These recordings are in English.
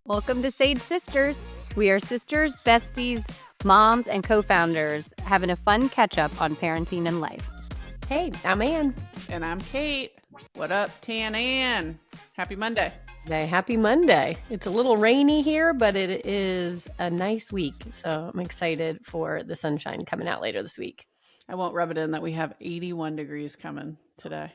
Welcome to Sage Sisters. We are sisters, besties, moms, and co-founders having a fun catch-up on parenting and life. Hey, I'm Ann. And I'm Kate. What up, Tan Ann? Happy Monday. Happy Monday. It's a little rainy here, but it is a nice week. So I'm excited for the sunshine coming out later this week. I won't rub it in that we have 81 degrees coming today.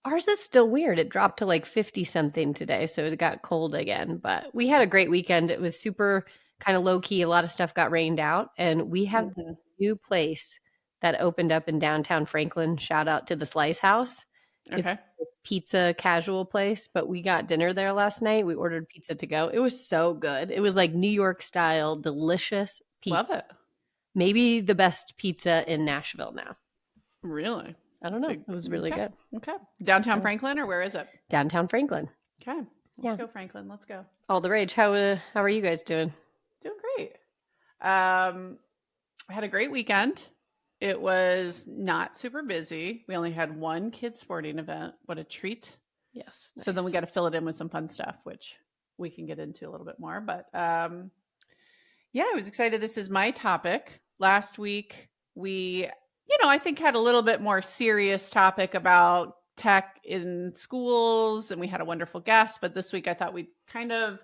Ours is still weird. It dropped to like 50 something today, so it got cold again. But we had a great weekend. It was super kind of low key. A lot of stuff got rained out. And we have the new place that opened up in downtown Franklin. Shout out to the Slice House. Okay. It's a pizza casual place, but we got dinner there last night. We ordered pizza to go. It was so good. It was like New York style, delicious pizza. Love it. Maybe the best pizza in Nashville now. Really? I don't know. It was really good. Okay. Downtown Franklin, or where is it? Downtown Franklin. Okay. Let's go, Franklin. Let's go. All the rage. How are you guys doing? Doing great. I had a great weekend. It was not super busy. We only had one kid sporting event. What a treat. Yes. So then we got to fill it in with some fun stuff, which we can get into a little bit more. But yeah, I was excited. This is my topic. Last week, we, I think had a little bit more serious topic about tech in schools, and we had a wonderful guest. But this week, I thought we'd kind of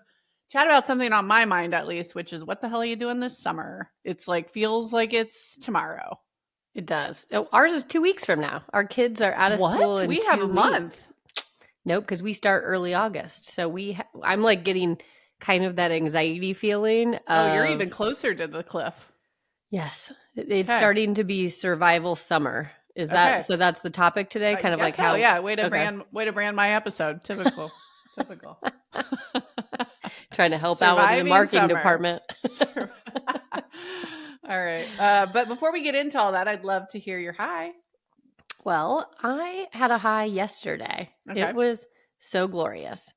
chat about something on my mind, at least, which is what the hell are you doing this summer? It's like, feels like it's tomorrow. It does. Oh, ours is 2 weeks from now. Our kids are out of school in We 2 have a weeks. month. Nope, because we start early August. So I'm like getting kind of that anxiety feeling. Oh, you're even closer to the cliff. Yes. It's Okay. starting to be survival summer. Is that Okay. so? That's the topic today? Kind of like how. Yeah, way to okay. brand my episode. Typical. Trying to help out with the Surviving marketing summer. department. All right. But before we get into all that, I'd love to hear your high. Well, I had a high yesterday. Okay. It was so glorious.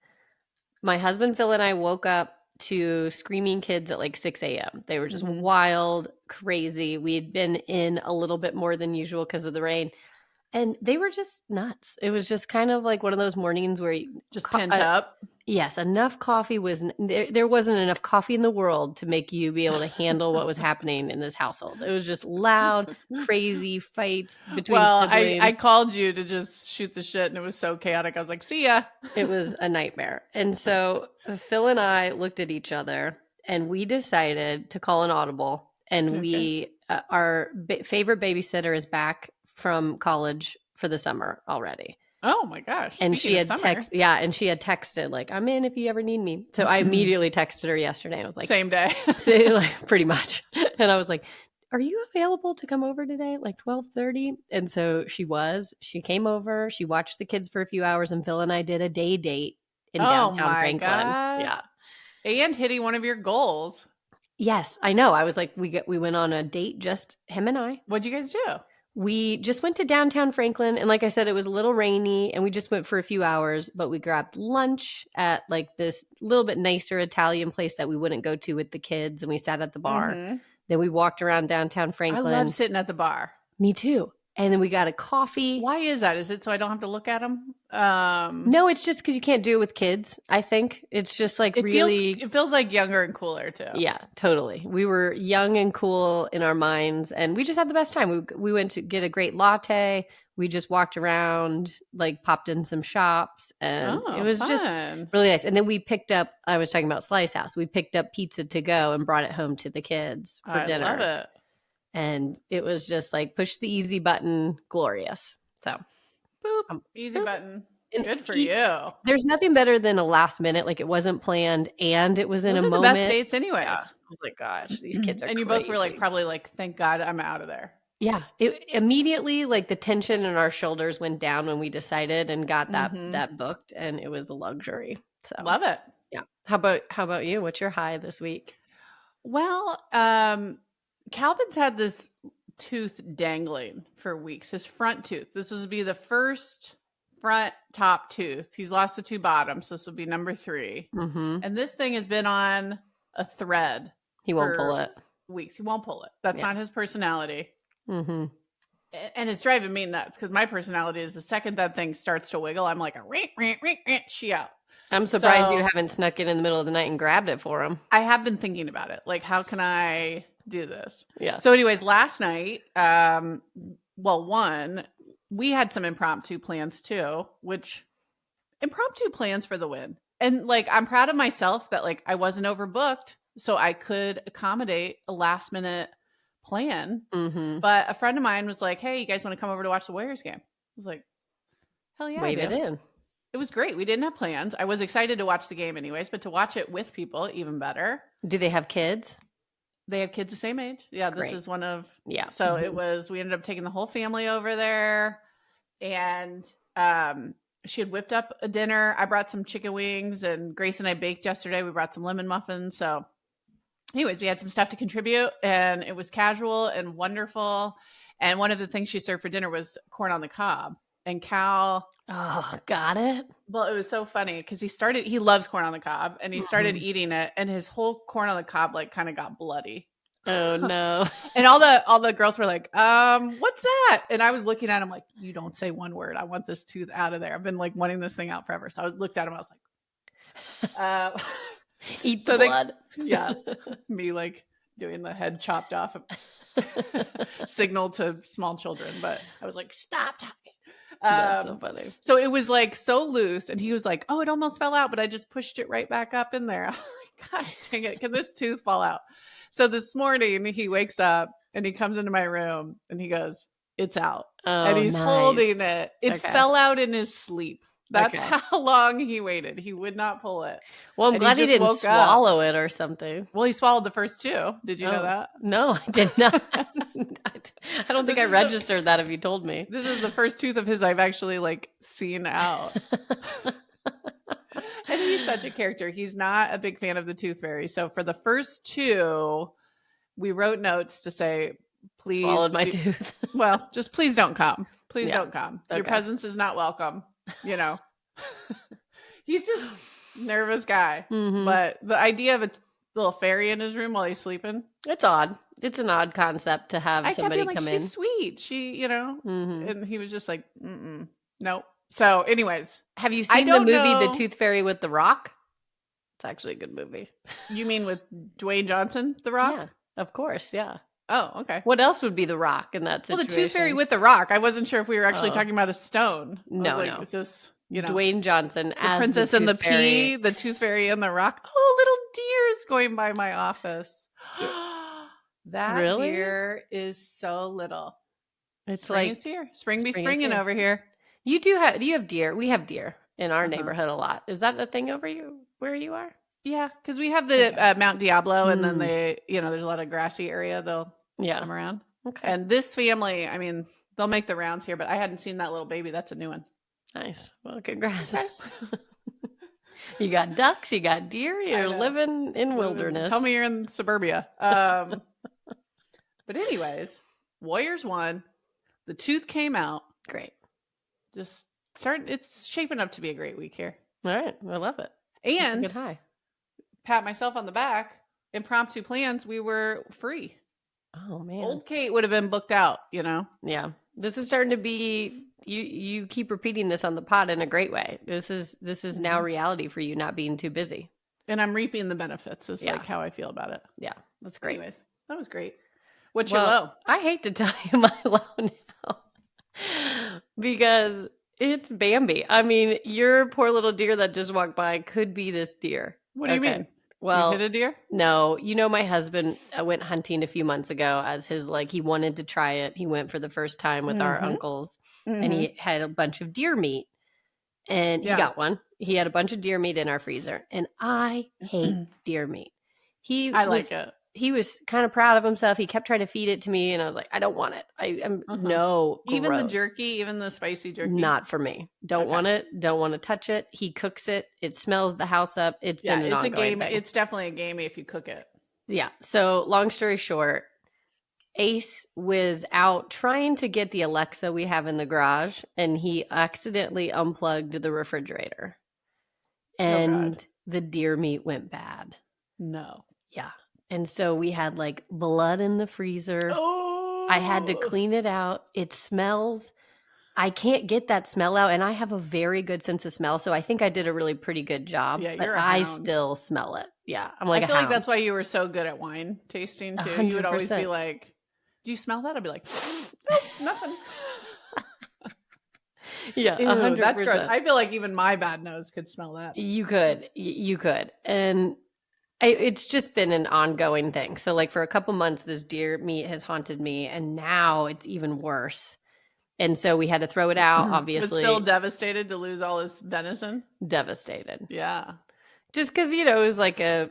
My husband Phil and I woke up to screaming kids at like 6 a.m. They were just Mhm. wild, crazy. We had been in a little bit more than usual because of the rain. And they were just nuts. It was just kind of like one of those mornings where you Just pent up. Yes, enough coffee there wasn't enough coffee in the world to make you be able to handle what was happening in this household. It was just loud, crazy fights between siblings. I called you to just shoot the shit, and it was so chaotic. I was like, see ya. It was a nightmare. And so Phil and I looked at each other and we decided to call an audible. And Okay. our favorite babysitter is back from college for the summer already. Oh my gosh. And Speaking of summer, and she had texted like, I'm in if you ever need me. So I immediately texted her yesterday and I was like, same day. pretty much. And I was like, are you available to come over today? Like 12:30? And so she came over, she watched the kids for a few hours, and Phil and I did a day date in downtown Franklin. God. Yeah. And hitting one of your goals. Yes, I know. I was like, we went on a date, just him and I. What'd you guys do? We just went to downtown Franklin, and like I said, it was a little rainy, and we just went for a few hours, but we grabbed lunch at like this little bit nicer Italian place that we wouldn't go to with the kids, and we sat at the bar. Mhm. Then we walked around downtown Franklin. I love sitting at the bar. Me too. And then we got a coffee. Why is that? Is it so I don't have to look at them? No, it's just because you can't do it with kids. I think it's just like it feels like younger and cooler too. Yeah, totally. We were young and cool in our minds, and we just had the best time. We went to get a great latte. We just walked around, like popped in some shops, and it was just really nice. And then we picked up, I was talking about Slice House. We picked up pizza to go and brought it home to the kids for dinner. I love it. And it was just like push the easy button, glorious. So, boop, easy button. Good for you. There's nothing better than a last minute, like it wasn't planned and it was in Those a are moment. the best dates anyways. Yeah. I was like, gosh, these kids are And you crazy. both were like, probably like, thank God I'm out of there. Yeah. Immediately, like the tension in our shoulders went down when we decided and got that booked, and it was a luxury. So love it. Yeah. How about you? What's your high this week? Well, Calvin's had this tooth dangling for weeks. His front tooth. This would be the first front top tooth. He's lost the two bottoms, so this will be number 3. Mm-hmm. And this thing has been on a thread. He won't pull it. Weeks. He won't pull it. That's not his personality. Mm-hmm. And it's driving me nuts because my personality is the second that thing starts to wiggle, I'm like, she out. I'm surprised you So haven't snuck in the middle of the night and grabbed it for him. I have been thinking about it. Like, how can I do this? Yeah. So, anyways, last night, one, we had some impromptu plans too, which impromptu plans for the win. And like, I'm proud of myself that like I wasn't overbooked, so I could accommodate a last minute plan. Mm-hmm. But a friend of mine was like, "Hey, you guys want to come over to watch the Warriors game?" I was like, "Hell yeah!" Wave it in. It was great. We didn't have plans. I was excited to watch the game anyways, but to watch it with people, even better. Do they have kids? They have kids the same age. Yeah, this Great. is one of Yeah. So it was. We ended up taking the whole family over there, and she had whipped up a dinner. I brought some chicken wings, and Grace and I baked yesterday. We brought some lemon muffins. So, anyways, we had some stuff to contribute, and it was casual and wonderful. And one of the things she served for dinner was corn on the cob. And Cal, Oh, got it. well, it was so funny because he loves corn on the cob, and he started eating it, and his whole corn on the cob like kind of got bloody. Oh no. And all the girls were like, what's that? And I was looking at him like, you don't say one word. I want this tooth out of there. I've been like wanting this thing out forever. So I looked at him. I was like, Eat so blood. yeah, me like doing the head chopped off signal to small children. But I was like, stop talking. That's so funny. So it was like so loose, and he was like, "Oh, it almost fell out, but I just pushed it right back up in there." I'm like, gosh dang it, can this tooth fall out? So this morning he wakes up and he comes into my room and he goes, "It's out," and he's holding it. It fell out in his sleep. That's how long he waited. He would not pull it. Well, I'm glad he didn't swallow it or something. Well, he swallowed the first two. Did you know that? No, I did not. I don't think I registered that if you told me. This is the first tooth of his I've actually like seen out. And he's such a character. He's not a big fan of the tooth fairy. So for the first two, we wrote notes to say, please. Swallowed my tooth. Well, just please don't come. Please don't come. Your presence is not welcome. You know, he's just a nervous guy. Mm-hmm. But the idea of a little fairy in his room while he's sleeping. It's odd. It's an odd concept to have somebody come in. She's sweet. She, you know, and he was just like, nope. So anyways. Have you seen the movie The Tooth Fairy with The Rock? It's actually a good movie. You mean with Dwayne Johnson, The Rock? Yeah, of course. Yeah. Oh, okay. What else would be The Rock in that situation? Well, the Tooth Fairy with The Rock. I wasn't sure if we were actually talking about a stone. No. It's just, you know. Dwayne Johnson as Princess the and the Pea, the Tooth Fairy and The Rock. Oh, little deer's going by my office. That deer is so little. It's Spring is here. Spring be springing over here. Do you have deer? We have deer in our neighborhood a lot. Is that a thing over where you are? Yeah, because we have the Mount Diablo, and then there's a lot of grassy area they'll come around. Okay. And this family, I mean, they'll make the rounds here, but I hadn't seen that little baby. That's a new one. Nice. Well, congrats. Okay. You got ducks, you got deer, you're living in wilderness. Tell me you're in suburbia. But anyways, Warriors won. The tooth came out. Great. It's shaping up to be a great week here. All right. I love it. And good high. Pat myself on the back. Impromptu plans. We were free. Oh man. Old Kate would have been booked out, you know? Yeah. This is starting to be you keep repeating this on the pod in a great way. This is now reality for you not being too busy. And I'm reaping the benefits is like how I feel about it. Yeah. That's great. Anyways, that was great. What's your low? I hate to tell you my low now because it's Bambi. I mean, your poor little deer that just walked by could be this deer. What do you mean? Well, you hit a deer? No. My husband went hunting a few months ago as his, he wanted to try it. He went for the first time with our uncles and he had a bunch of deer meat and he got one. He had a bunch of deer meat in our freezer and I hate deer meat. I like it. He was kind of proud of himself. He kept trying to feed it to me and I was like, I don't want it. No. Even gross. the jerky, even the spicy jerky? Not for me. Don't want it. Don't want to touch it. He cooks it. It smells the house up. It's been an ongoing thing. It's definitely a gamey if you cook it. Yeah. So long story short, Ace was out trying to get the Alexa we have in the garage and he accidentally unplugged the refrigerator and the deer meat went bad. No. Yeah. And so we had blood in the freezer. Oh. I had to clean it out. It smells I can't get that smell out, and I have a very good sense of smell, so I think I did a really pretty good job. Yeah, but you're a I hound. still smell it. Yeah, I'm like I a feel hound. like that's why you were so good at wine tasting too. You would always be 100%. like, "Do you smell that?" I'd be like, "Nope, nothing." Yeah, Ew, 100%. that's gross. I feel like even my bad nose could smell that. You could, and it's just been an ongoing thing. So, like for a couple months, this deer meat has haunted me, and now it's even worse. And so we had to throw it out. But Obviously, still devastated to lose all this venison. devastated. Yeah. Just because it was like a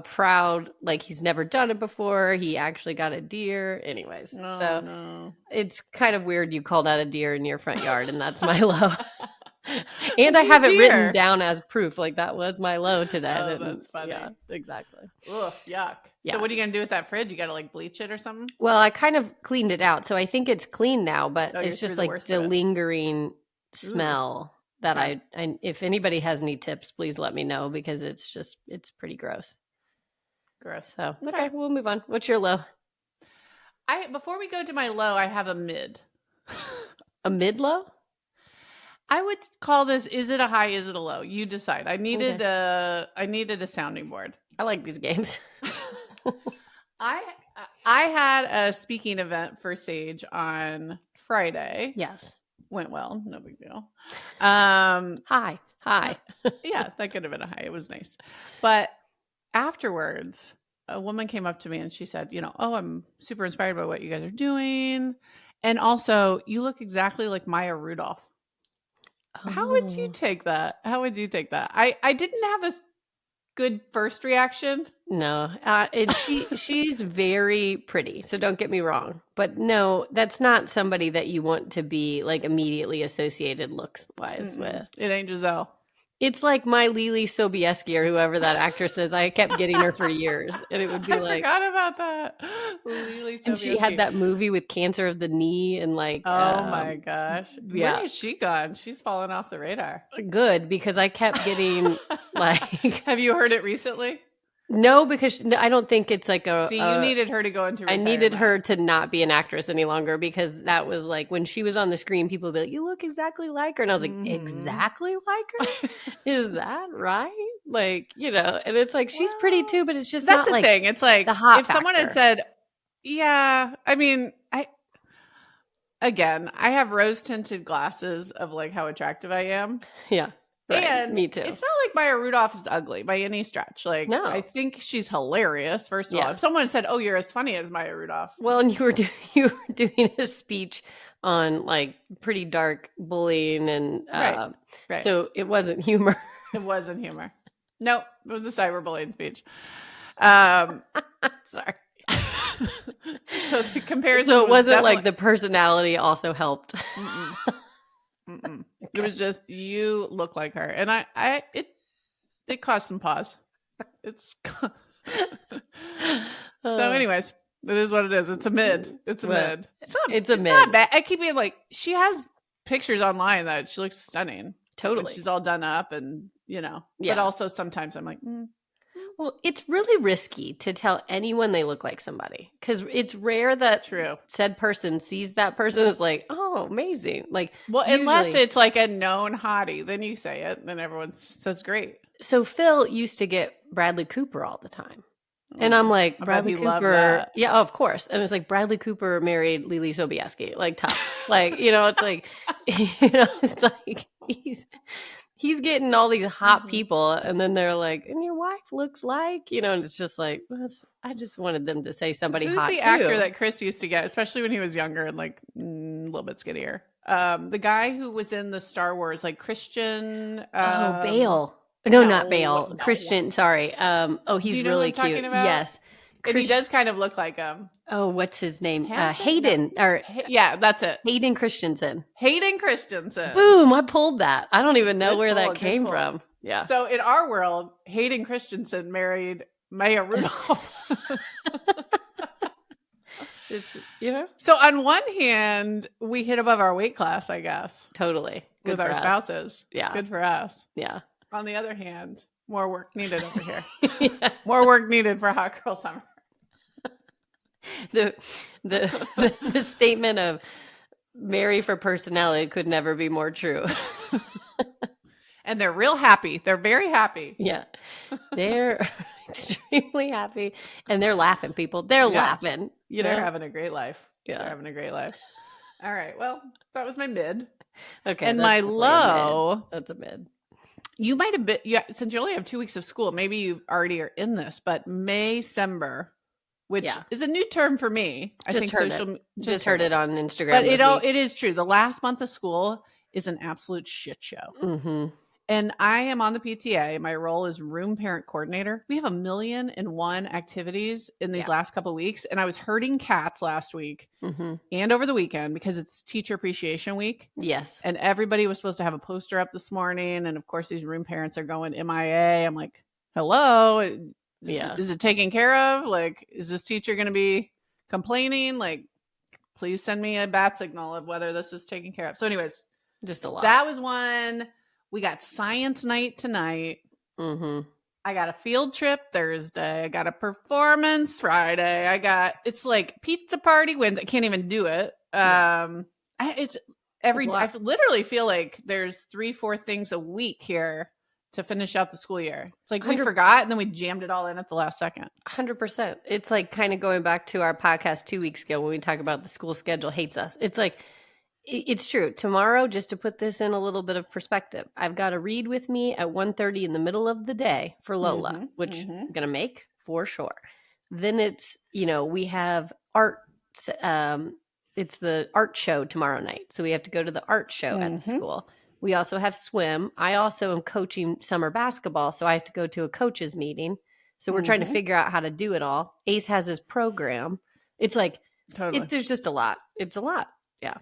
proud, like he's never done it before. He actually got a deer. Anyways, Oh, so no. it's kind of weird you called out a deer in your front yard, and that's my low. And I have it written down as proof. Like that was my low today. Oh, that's funny. Yeah, exactly. Ugh, yuck. Yeah. So what are you gonna do with that fridge? You gotta like bleach it or something? Well, I kind of cleaned it out, so I think it's clean now. But Oh, you're it's just through the like worst the of it. lingering smell that Okay. I. If anybody has any tips, please let me know because it's pretty gross. Gross. So okay, we'll move on. What's your low? Before we go to my low, I have a mid. A mid low? I would call this, is it a high, is it a low? You decide. I needed a sounding board. I like these games. I had a speaking event for Sage on Friday. Yes. Went well, no big deal. Hi. Yeah, that could have been a high. It was nice. But afterwards, a woman came up to me and she said, "Oh, I'm super inspired by what you guys are doing. And also, you look exactly like Maya Rudolph." How would you take that? I didn't have a good first reaction. No, she's very pretty, so don't get me wrong. But no, that's not somebody that you want to be like immediately associated looks wise with. It ain't Giselle. It's like my Lily Sobieski or whoever that actress is. I kept getting her for years, and it would be I like, forgot about that. Lily and she Sobieski. had that movie with cancer of the knee, and like, Oh my gosh, yeah. Where is she gone? She's fallen off the radar. Good because I kept getting like, Have you heard it recently? no, because I don't think it's like a. See, you needed her to go into I retirement. needed her to not be an actress any longer because that was like when she was on the screen, people would be like, "You look exactly like her," and I was like, "Exactly like her? Is that right?" Like, and it's like she's pretty too, but it's just that's not the like thing. It's like the hot if someone had factor. said, "Yeah," I mean, I have rose tinted glasses of like how attractive I am. Yeah. Right. And Me too. It's not like Maya Rudolph is ugly by any stretch. Like, No. I think she's hilarious. First of all, if someone said, "Oh, you're as funny as Maya Rudolph," well, and you were doing a speech on like pretty dark bullying, and right. So it wasn't humor. It wasn't humor. Nope, it was a cyberbullying speech. Sorry. So the comparison. So it wasn't definitely... like the personality also helped. Okay. It was just you look like her, and it caused some pause. It's so. Anyways, it is what it is. It's a mid. It's a mid. It's mid. Not bad. I keep being like, she has pictures online that she looks stunning. Totally. She's all done up, and But also sometimes I'm like. Well, it's really risky to tell anyone they look like somebody because it's rare that said person sees that person as like, oh, amazing. Like, well, unless it's like a known hottie, then you say it, and then everyone says great. So Phil used to get Bradley Cooper all the time. And I'm like, Bradley Cooper. Yeah, of course. And it's like Bradley Cooper married Lily Sobieski. Like, tough. Like, it's like, it's like he's getting all these hot people, and then they're like, and your wife looks like, and it's just like, I just wanted them to say somebody Who's hot the too. actor that Chris used to get, especially when he was younger and like a little bit skinnier? The guy who was in the Star Wars, like Christian. Bale. No, not Bale. No. Christian. Sorry. He's Do you know really who I'm cute. talking about? Yes. And he does kind of look like him. Oh, what's his name? Hanson? Hayden. Or yeah, that's it. Hayden Christensen. Hayden Christensen. Boom! I pulled that. I don't even know where that came from. Yeah. So in our world, Hayden Christensen married Maya Rudolph. It's So on one hand, we hit above our weight class, I guess. Totally. Good with our spouses. Yeah. Good for us. Yeah. On the other hand, more work needed over here. Yeah. More work needed for Hot Girl Summer. The statement of Mary for personality could never be more true. And they're real happy. They're very happy. Yeah. They're extremely happy. And they're laughing, people. They're laughing. They're having a great life. Yeah. They're having a great life. All right. Well, that was my mid. Okay. And my low. That's a mid. You might have been, since you only have 2 weeks of school, maybe you already are in this, but May-cember, which is a new term for me. I think just heard it on Instagram. But it is true. The last month of school is an absolute shit show. Mm-hmm. And I am on the PTA. My role is room parent coordinator. We have 1,000,001 activities in these last couple of weeks. And I was herding cats last week and over the weekend because it's Teacher Appreciation Week. Yes. And everybody was supposed to have a poster up this morning. And of course, these room parents are going MIA. I'm like, hello? Is it taken care of? Like, is this teacher going to be complaining? Like, please send me a bat signal of whether this is taken care of. So anyways, just a lot. That was one. We got science night tonight. Mm-hmm. I got a field trip Thursday. I got a performance Friday. It's like pizza party Wednesday. I can't even do it. I literally feel like there's 3-4 things a week here to finish out the school year. It's like we forgot and then we jammed it all in at the last second. 100%. It's like kind of going back to our podcast 2 weeks ago when we talk about the school schedule hates us. It's like, it's true. Tomorrow, just to put this in a little bit of perspective, I've got a read with me at 1:30 in the middle of the day for Lola, which I'm going to make for sure. Then it's, we have art. It's the art show tomorrow night. So we have to go to the art show at the school. We also have swim. I also am coaching summer basketball. So I have to go to a coaches meeting. So we're trying to figure out how to do it all. Ace has his program. It's like, there's just a lot. It's a lot. Yeah.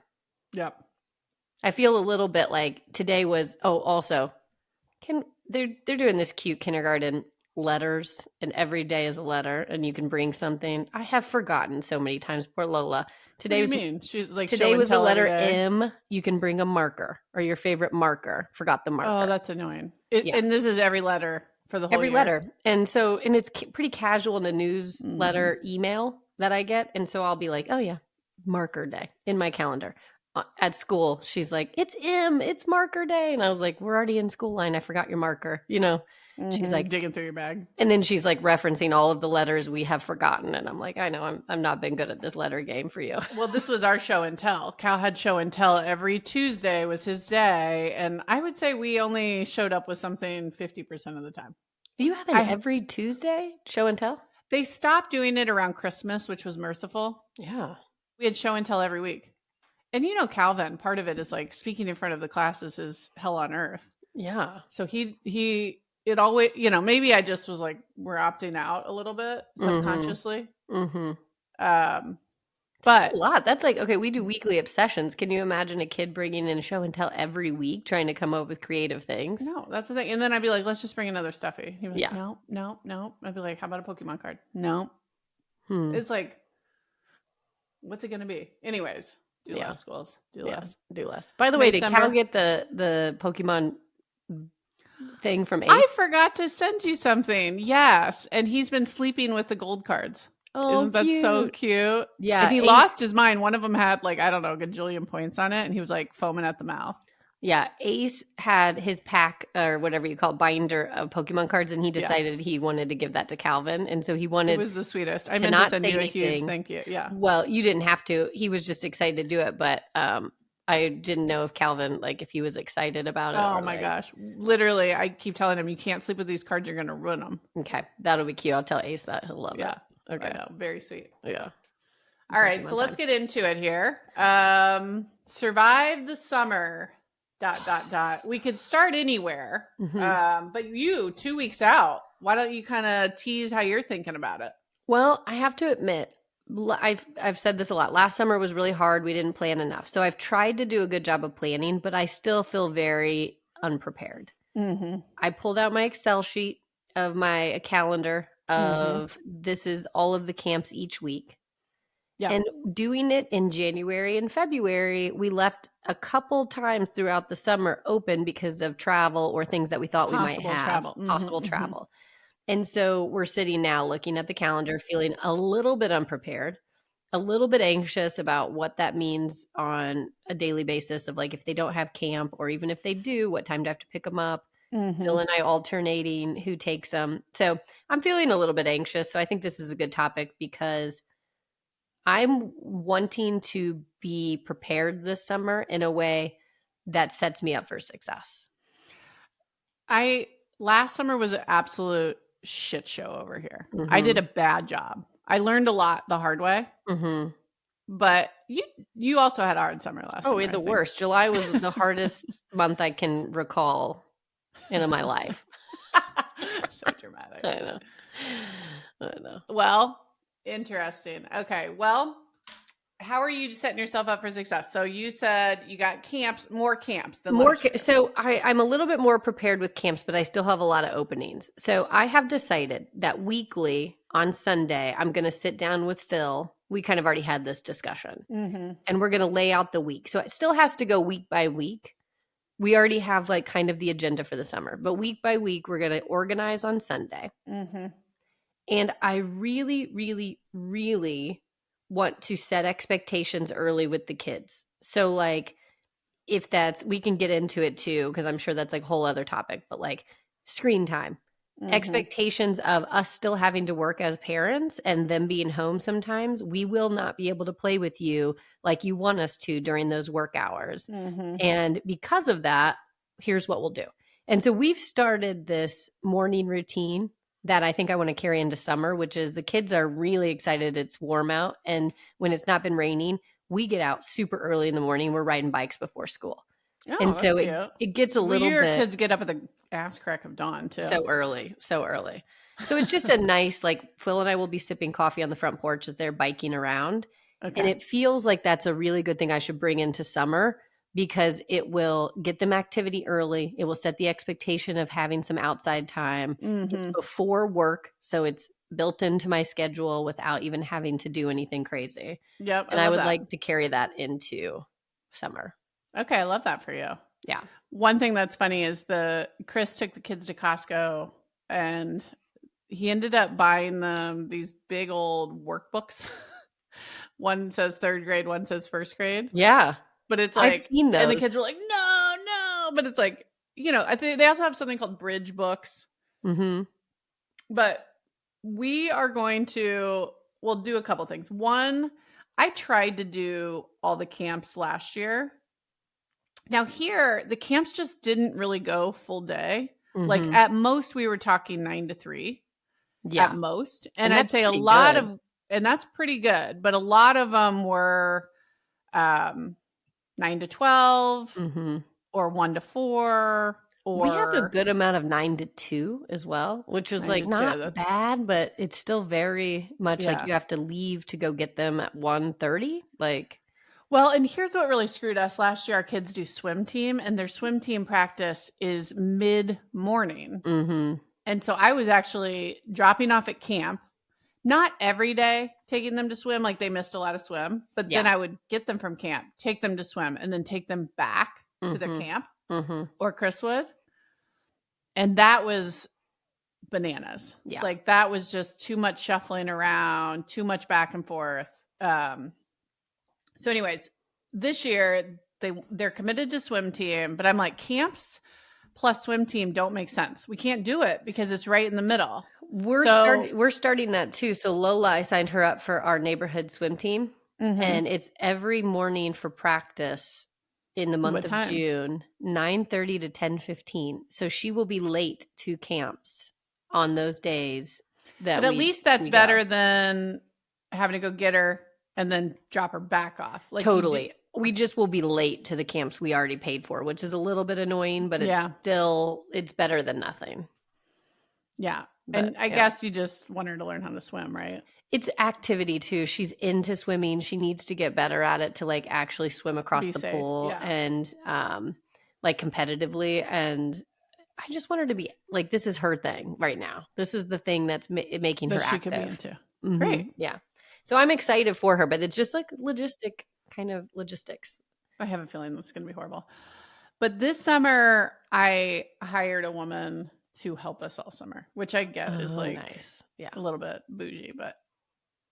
Yep. I feel a little bit like today was, also they're doing this cute kindergarten letters and every day is a letter and you can bring something. I have forgotten so many times. Poor Lola. Today was the letter M. You can bring a marker or your favorite marker. Forgot the marker. Oh, that's annoying. And this is every letter for the whole year. Letter. And so, and it's pretty casual in a newsletter email that I get. And so I'll be like, oh yeah, marker day in my calendar. At school, she's like, it's marker day. And I was like, we're already in school line. I forgot your marker, She's like digging through your bag. And then she's like referencing all of the letters we have forgotten. And I'm like, I know I'm not been good at this letter game for you. Well, this was our show and tell. Cal had show and tell every Tuesday was his day. And I would say we only showed up with something 50% of the time. You have it every Tuesday show and tell? They stopped doing it around Christmas, which was merciful. Yeah. We had show and tell every week. And Calvin, part of it is like speaking in front of the classes is hell on earth. Yeah. So it always, maybe I just was like, we're opting out a little bit subconsciously. Mm-hmm. But that's a lot. That's like, okay, we do weekly obsessions. Can you imagine a kid bringing in a show and tell every week, trying to come up with creative things? No, that's the thing. And then I'd be like, let's just bring another stuffy. He'd be like, no. I'd be like, how about a Pokemon card? No. It's like, what's it going to be? Anyways. Do less schools. Do less. By the way, did Cal get the Pokemon thing from Ace? I forgot to send you something. Yes. And he's been sleeping with the gold cards. Oh, isn't that so cute? Yeah. And he lost his mind. One of them had like, I don't know, a gajillion points on it. And he was like foaming at the mouth. Yeah. Ace had his pack or whatever you call it, binder of Pokemon cards. And he decided he wanted to give that to Calvin. And so he wanted. It was the sweetest. I meant to send you a huge thank you. Yeah. Well, you didn't have to. He was just excited to do it. But I didn't know if Calvin, like if he was excited about it. Oh my gosh. Literally, I keep telling him, you can't sleep with these cards. You're going to ruin them. Okay. That'll be cute. I'll tell Ace that. He'll love it. Okay. I know. Very sweet. Yeah. All right. So let's get into it here. Survive the summer. ... We could start anywhere. But you 2 weeks out, why don't you kind of tease how you're thinking about it? Well, I have to admit, I've said this a lot. Last summer was really hard. We didn't plan enough. So I've tried to do a good job of planning, but I still feel very unprepared. I pulled out my Excel sheet of my calendar of this is all of the camps each week. Yeah. And doing it in January and February, we left a couple times throughout the summer open because of travel or things that we thought we might have. Possible travel. And so we're sitting now looking at the calendar, feeling a little bit unprepared. a little bit anxious about what that means on a daily basis of like if they don't have camp, or even if they do, what time do I have to pick them up? Phil and I alternating who takes them. So I'm feeling a little bit anxious. So I think this is a good topic because I'm wanting to be prepared this summer in a way that sets me up for success. Last summer was an absolute shit show over here. I did a bad job. I learned a lot the hard way. But you also had a hard summer last summer. Oh, we had the worst. July was the hardest month I can recall in my life. So dramatic. I know. Well, interesting. Okay. Well, how are you setting yourself up for success? So you said you got more camps than last year. So I'm a little bit more prepared with camps, but I still have a lot of openings. So I have decided that weekly on Sunday, I'm going to sit down with Phil. We kind of already had this discussion, and we're going to lay out the week. So it still has to go week by week. We already have like kind of the agenda for the summer, but week by week, we're going to organize on Sunday. And I really, really, really want to set expectations early with the kids. So like if we can get into it too, because I'm sure that's like a whole other topic, but like screen time, expectations of us still having to work as parents and them being home sometimes. We will not be able to play with you like you want us to during those work hours. And because of that, here's what we'll do. And so we've started this morning routine that I think I want to carry into summer, which is the kids are really excited. It's warm out. And when it's not been raining, we get out super early in the morning. We're riding bikes before school. Oh, and so it gets a little your bit. Kids get up at the ass crack of dawn too. So early. So it's just a nice, like Phil and I will be sipping coffee on the front porch as they're biking around. Okay. And it feels like that's a really good thing I should bring into summer because it will get them activity early. It will set the expectation of having some outside time. It's before work. So it's built into my schedule without even having to do anything crazy. Yep. And I would like to carry that into summer. Okay. I love that for you. Yeah. One thing that's funny is Chris took the kids to Costco and he ended up buying them these big old workbooks. One says third grade, one says first grade. Yeah. But it's like, I've seen those. And the kids were like, no. But it's like, I think they also have something called bridge books. But we are we'll do a couple things. One, I tried to do all the camps last year. Now here, the camps just didn't really go full day. Like at most, we were talking 9 to 3. Yeah. At most. And I'd say a lot of, and that's pretty good. But a lot of them were 9 to 12 or 1 to 4. Or we have a good amount of 9 to 2 as well, which is like not bad, but it's still very much like you have to leave to go get them at 1:30. Like, well, and here's what really screwed us. Last year, our kids do swim team, and their swim team practice is mid-morning. And so I was actually dropping off at camp, not every day taking them to swim, like they missed a lot of swim, but then I would get them from camp, take them to swim, and then take them back to their camp, or Chris would. And that was bananas. Yeah. Like that was just too much shuffling around, too much back and forth. So anyways, this year they're committed to swim team, but I'm like, camps plus swim team don't make sense. We can't do it because it's right in the middle. We're starting that too. So Lola, I signed her up for our neighborhood swim team, and it's every morning for practice in the month of June, 9:30 to 10:15. So she will be late to camps on those days. But at least that's better than having to go get her and then drop her back off. Like totally. We just will be late to the camps we already paid for, which is a little bit annoying, but it's better than nothing. Yeah. But, and I guess you just want her to learn how to swim, right? It's activity too. She's into swimming. She needs to get better at it to like actually swim across the pool and like competitively. And I just want her to be like, this is her thing right now. This is the thing that's making her active. Could be into. Great. Yeah. So I'm excited for her, but it's just like logistics. I have a feeling that's going to be horrible. But this summer, I hired a woman to help us all summer, which I get is like nice. A little bit bougie, but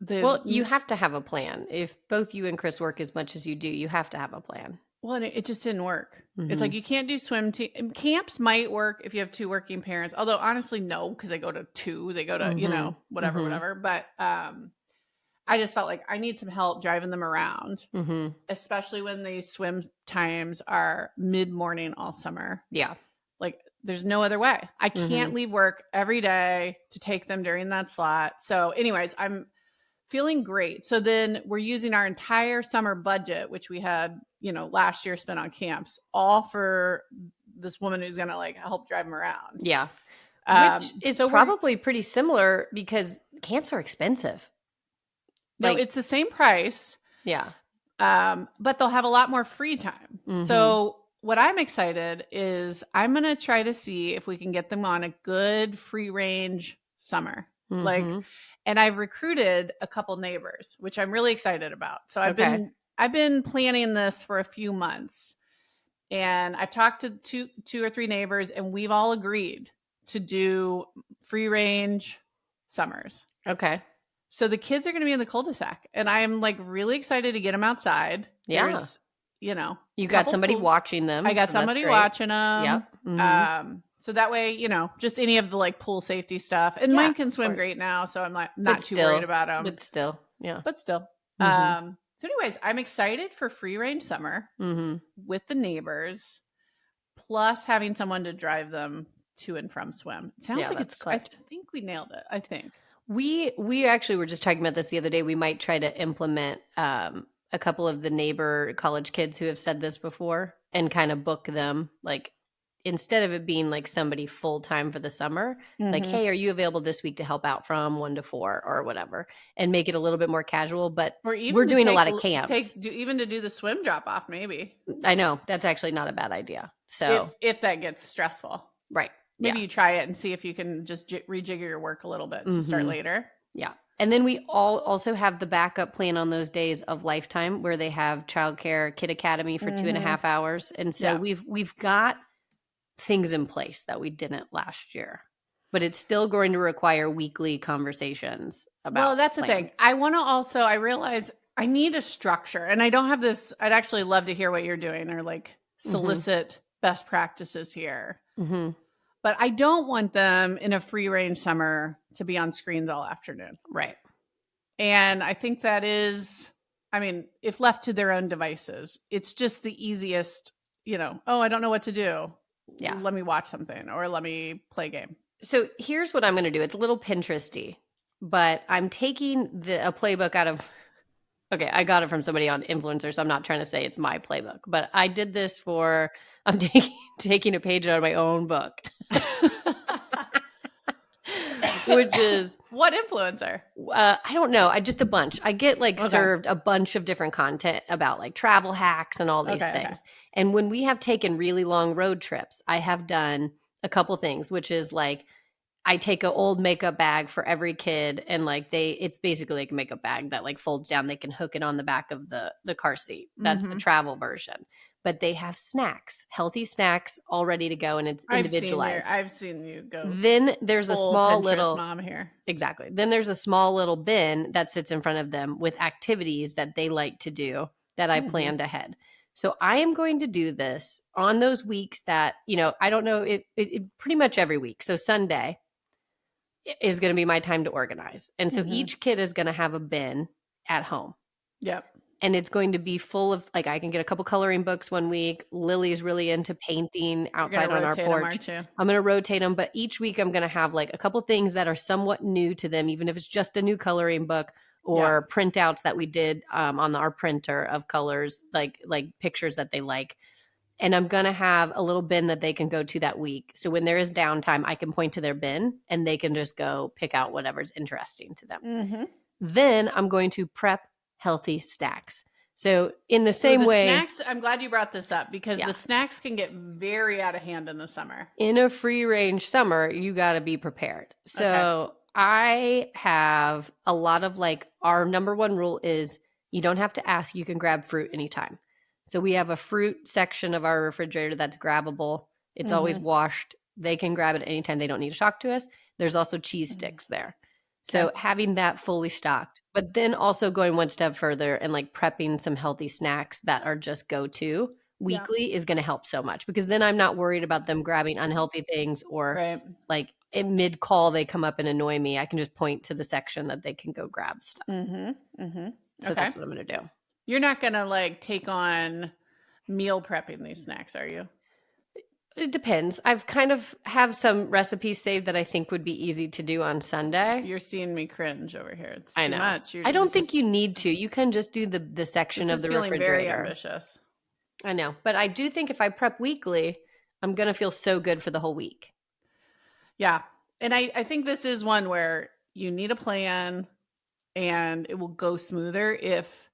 Well, you have to have a plan. If both you and Chris work as much as you do, you have to have a plan. Well, and it just didn't work. It's like you can't do swim team. Camps might work if you have two working parents. Although honestly, no, because they go to two. They go to whatever. But I just felt like I need some help driving them around, especially when these swim times are mid-morning all summer. Yeah, like there's no other way. I can't leave work every day to take them during that slot. So, anyways, I'm feeling great. So then we're using our entire summer budget, which we had, last year spent on camps, all for this woman who's going to like help drive them around. Yeah. Which is probably pretty similar because camps are expensive. No, it's the same price. Yeah. But they'll have a lot more free time. So what I'm excited is I'm going to try to see if we can get them on a good free range summer. And I've recruited a couple neighbors, which I'm really excited about. So I've been planning this for a few months, and I've talked to two or three neighbors, and we've all agreed to do free range summers. Okay. So the kids are going to be in the cul-de-sac, and I'm like really excited to get them outside. Yeah. There's, you got somebody watching them. I got somebody watching them. Yep. So that way, just any of the like pool safety stuff. And mine can swim great now, so I'm like not too worried about them. But still, yeah. So anyways, I'm excited for free range summer with the neighbors, plus having someone to drive them to and from swim. It sounds like it's I think we nailed it. I think. We actually were just talking about this the other day. We might try to implement a couple of the neighbor college kids who have said this before and kind of book them like, instead of it being like somebody full-time for the summer, like, hey, are you available this week to help out from 1 to 4 or whatever, and make it a little bit more casual. But we're doing a lot of camps. Even to do the swim drop-off, maybe. I know. That's actually not a bad idea. So if that gets stressful. Right. Maybe you try it and see if you can just rejigger your work a little bit to start later. Yeah. And then we also have the backup plan on those days of Lifetime where they have childcare Kid Academy for 2.5 hours. And so we've got things in place that we didn't last year, but it's still going to require weekly conversations about. Well, that's the thing. I realize I need a structure, and I don't have this. I'd actually love to hear what you're doing or like solicit best practices here. But I don't want them in a free range summer to be on screens all afternoon. Right. And I think that is, if left to their own devices, it's just the easiest, I don't know what to do. Yeah. Let me watch something or let me play a game. So here's what I'm going to do. It's a little Pinteresty, but I'm taking a playbook out of, I got it from somebody on Influencer, so I'm not trying to say it's my playbook, but I did this I'm taking a page out of my own book. Which is what influencer? I don't know. Just a bunch. I get served a bunch of different content about like travel hacks and all these things. And when we have taken really long road trips, I have done a couple things, which is like I take an old makeup bag for every kid, and like it's basically like a makeup bag that like folds down. They can hook it on the back of the car seat. That's the travel version. But they have snacks, healthy snacks, all ready to go, and it's individualized. I've seen you go. Then there's a small Pinterest little mom here. Exactly. Then there's a small little bin that sits in front of them with activities that they like to do that I planned ahead. So I am going to do this on those weeks that, I don't know, it pretty much every week. So Sunday is going to be my time to organize. And so each kid is going to have a bin at home. Yep. And it's going to be full of, like, I can get a couple coloring books one week. Lily's really into painting outside on our porch. I'm going to rotate them. But each week I'm going to have like a couple things that are somewhat new to them, even if it's just a new coloring book or printouts that we did on our printer of colors, like pictures that they like. And I'm going to have a little bin that they can go to that week. So when there is downtime, I can point to their bin and they can just go pick out whatever's interesting to them. Then I'm going to prep healthy snacks. So in the same way, snacks, I'm glad you brought this up because the snacks can get very out of hand in the summer. In a free range summer, you got to be prepared. So I have a lot of our number one rule is you don't have to ask, you can grab fruit anytime. So we have a fruit section of our refrigerator that's grabbable. It's always washed. They can grab it anytime. They don't need to talk to us. There's also cheese sticks there. So Okay. having that fully stocked, but then also going one step further and like prepping some healthy snacks that are just go-to Yeah. weekly is going to help so much, because then I'm not worried about them grabbing unhealthy things, or Right. like in mid-call they come up and annoy me. I can just point to the section that they can go grab stuff. So Okay. that's what I'm going to do. You're not going to like take on meal prepping these snacks, are you? It depends. I've kind of have some recipes saved that I think would be easy to do on Sunday. You're seeing me cringe over here. It's I too know. much. I don't think you need to. You can just do the section This of is the feeling very refrigerator. ambitious. I know. But I do think if I prep weekly, I'm going to feel so good for the whole week. Yeah. And I think this is one where you need a plan and it will go smoother if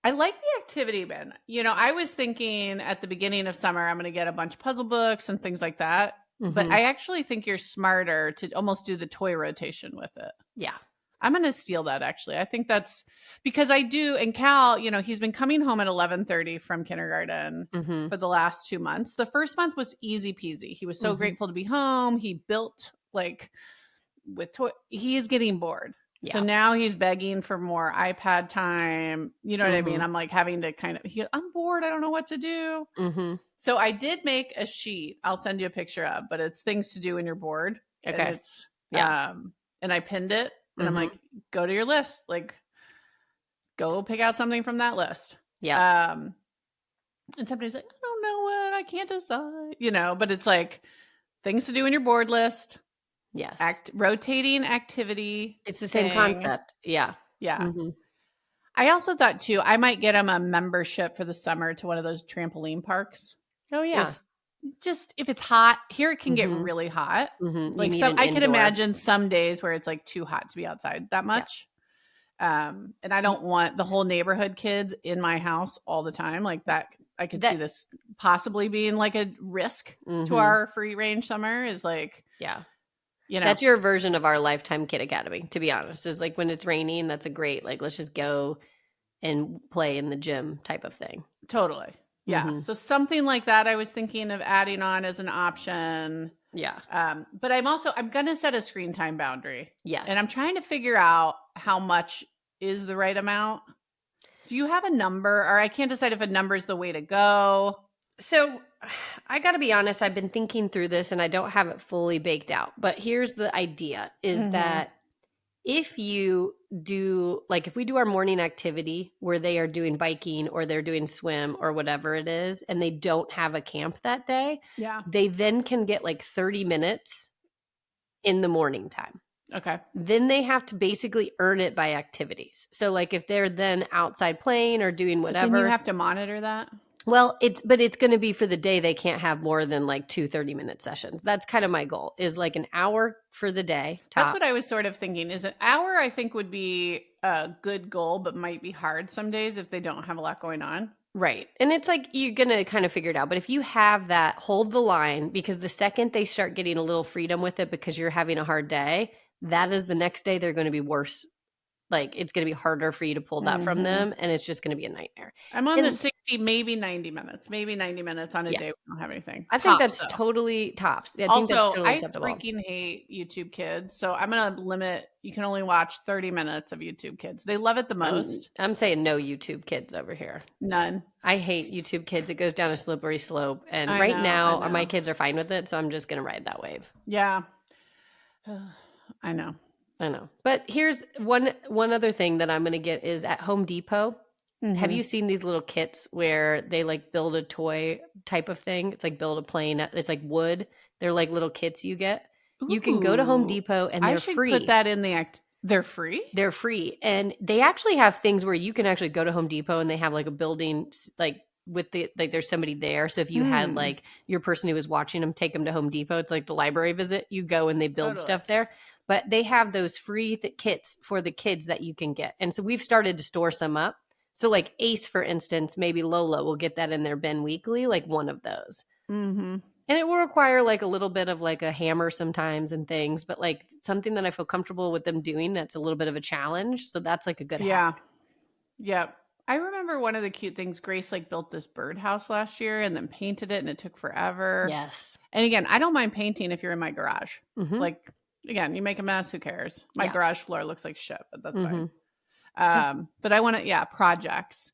I like the activity, Ben. You know, I was thinking at the beginning of summer, I'm going to get a bunch of puzzle books and things like that. But Mhm. I actually think you're smarter to almost do the toy rotation with it. Yeah. I'm going to steal that actually. I think that's because I do. And Cal, you know, he's been coming home at 11:30 from kindergarten Mhm. for the last 2 months. The first month was easy peasy. He was so Mhm. grateful to be home. He built like with toy. He is getting bored. So Yeah. now he's begging for more iPad time. You know what I mean? Mhm. I'm like having to kind of, I'm bored. I don't know what to do. Mhm. So I did make a sheet. I'll send you a picture of, but it's things to do when you're bored. And Okay. it's, Yeah. and I pinned it and I'm Mhm. like, go to your list. Like, go pick out something from that list. Yeah. And somebody's like, I don't know what, I can't decide, you know, but it's like things to do in your board list, Yes. rotating activity. It's the same thing. concept. Yeah. Yeah. Mhm. I also thought too, I might get him a membership for the summer to one of those trampoline parks. Oh yeah. If it's hot, here it can get Mhm. really hot. Mhm. You Like need some, an I can indoor. imagine some days where it's like too hot to be outside that much. And I don't want the whole neighborhood kids in my house all the time like that. I could see this possibly being like a risk to Mhm. our free range summer is like, Yeah. you know, That's your version of our Lifetime Kid Academy, to be honest. Is like when it's raining, that's a great, like, let's just go and play in the gym type of thing. totally. Yeah. Mhm. So something like that I was thinking of adding on as an option. Yeah. But I'm going to set a screen time boundary. Yes. And I'm trying to figure out how much is the right amount. Do you have a number? Or I can't decide if a number is the way to go. So I got to be honest, I've been thinking through this and I don't have it fully baked out. But here's the idea is that if you do, like, if we do our morning activity where they are doing biking or they're doing swim or whatever it is, and they don't have a camp that day, Yeah. they then can get like 30 minutes in the morning time. Okay. Then they have to basically earn it by activities. So like if they're then outside playing or doing whatever. Then you have to monitor that. Well, it's going to be for the day. They can't have more than like 2 30-minute sessions. That's kind of my goal, is like an hour for the day. That's what I was sort of thinking, is an hour I think would be a good goal, but might be hard some days if they don't have a lot going on. Right. And it's like you're going to kind of figure it out. But if you have that, hold the line, because the second they start getting a little freedom with it because you're having a hard day, that is the next day they're going to be worse. Like it's going to be harder for you to pull that from them, and it's just going to be a nightmare. I'm on the 60, maybe 90 minutes. Maybe 90 minutes on a day we don't have anything. I think that's totally tops. I think that's totally acceptable. I freaking hate YouTube Kids. So I'm going to limit, you can only watch 30 minutes of YouTube Kids. They love it the most. I'm saying no YouTube Kids over here. None. I hate YouTube Kids. It goes down a slippery slope. And I know. My kids are fine with it. So I'm just going to ride that wave. Yeah. I know. But here's one other thing that I'm going to get is at Home Depot. Have you seen these little kits where they like build a toy type of thing? It's like build a plane. It's like wood. They're like little kits you get. Ooh, you can go to Home Depot and they're free. Put that in they're free? They're free. And they actually have things where you can actually go to Home Depot and they have like a building like with the, like there's somebody there. So if you had like your person who was watching them, take them to Home Depot. It's like the library visit. You go and they build stuff there. But they have those free kits for the kids that you can get. And so we've started to store some up. So like Ace, for instance, maybe Lola will get that in their bin weekly, like one of those. And it will require like a little bit of like a hammer sometimes and things, but like something that I feel comfortable with them doing that's a little bit of a challenge. So that's like a good hack. Yeah. I remember one of the cute things, Grace like built this birdhouse last year and then painted it and it took forever. Yes. And again, I don't mind painting if you're in my garage. Like, again, you make a mess, who cares? My garage floor looks like shit, but that's fine. But I want to, projects.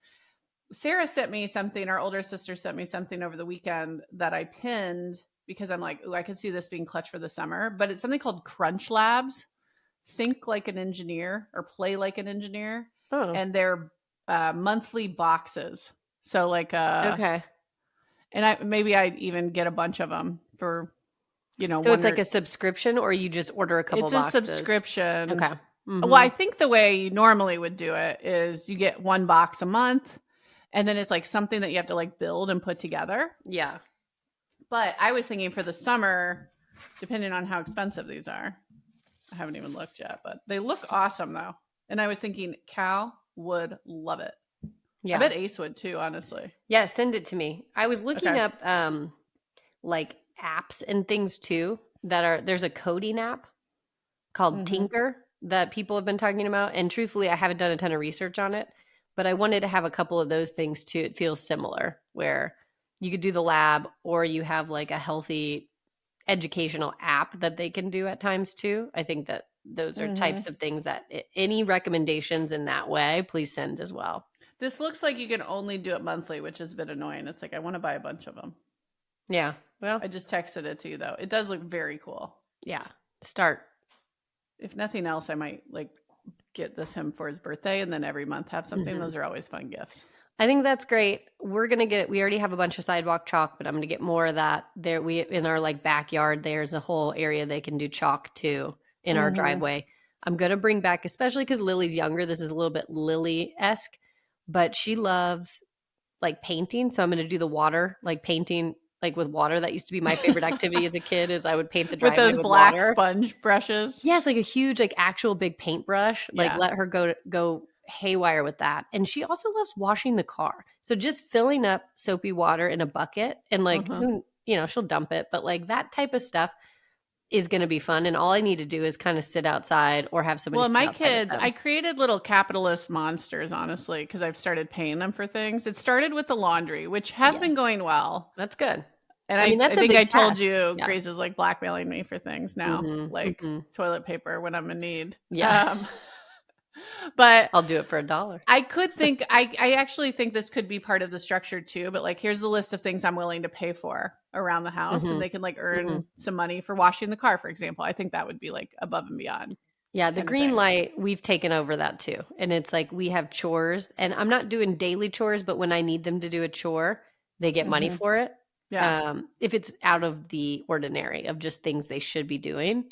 Sarah sent me something, our older sister sent me something over the weekend that I pinned because I'm like, I could see this being clutch for the summer, but it's something called Crunch Labs. Think like an engineer or play like an engineer. Oh. And they're monthly boxes. So like, okay. And I'd even get a bunch of them for, So it's like a subscription, or you just order a couple boxes? It's a subscription. Okay. Well, I think the way you normally would do it is you get one box a month, and then it's like something that you have to like build and put together. Yeah. But I was thinking for the summer, depending on how expensive these are, I haven't even looked yet, but they look awesome though. And I was thinking Cal would love it. Yeah. I bet Ace would too, honestly. Yeah, send it to me. I was looking up like apps and things too there's a coding app called Tinker that people have been talking about. And truthfully, I haven't done a ton of research on it, but I wanted to have a couple of those things too. It feels similar where you could do the lab, or you have like a healthy educational app that they can do at times too. I think that those are types of things that any recommendations in that way, please send as well. This looks like you can only do it monthly, which is a bit annoying. It's like, I want to buy a bunch of them. Yeah. Well, I just texted it to you though. It does look very cool. Yeah. Start. If nothing else, I might like get him for his birthday, and then every month have something. Those are always fun gifts. I think that's great. We're going to get, we already have a bunch of sidewalk chalk, but I'm going to get more of that there. In our like backyard, there's a whole area they can do chalk too in our driveway. I'm going to bring back, especially because Lily's younger. This is a little bit Lily-esque, but she loves like painting. So I'm going to do the water, like painting, like with water. That used to be my favorite activity as a kid, is I would paint the driveway with those black water. Sponge brushes. Yes. Like a huge, like actual big paintbrush, like let her go haywire with that. And she also loves washing the car. So just filling up soapy water in a bucket and like, she'll dump it, but like that type of stuff is going to be fun. And all I need to do is kind of sit outside or have somebody. Well, my kids, I created little capitalist monsters, honestly, because I've started paying them for things. It started with the laundry, which has been going well. That's good. And I think I told you, Grace is like blackmailing me for things now, like toilet paper when I'm in need. Yeah. But I'll do it for $1. I could think, I actually think this could be part of the structure too, but like, here's the list of things I'm willing to pay for around the house, and they can like earn some money for washing the car, for example. I think that would be like above and beyond. Yeah. The green light, we've taken over that too. And it's like, we have chores, and I'm not doing daily chores, but when I need them to do a chore, they get money for it. Yeah. If it's out of the ordinary of just things they should be doing.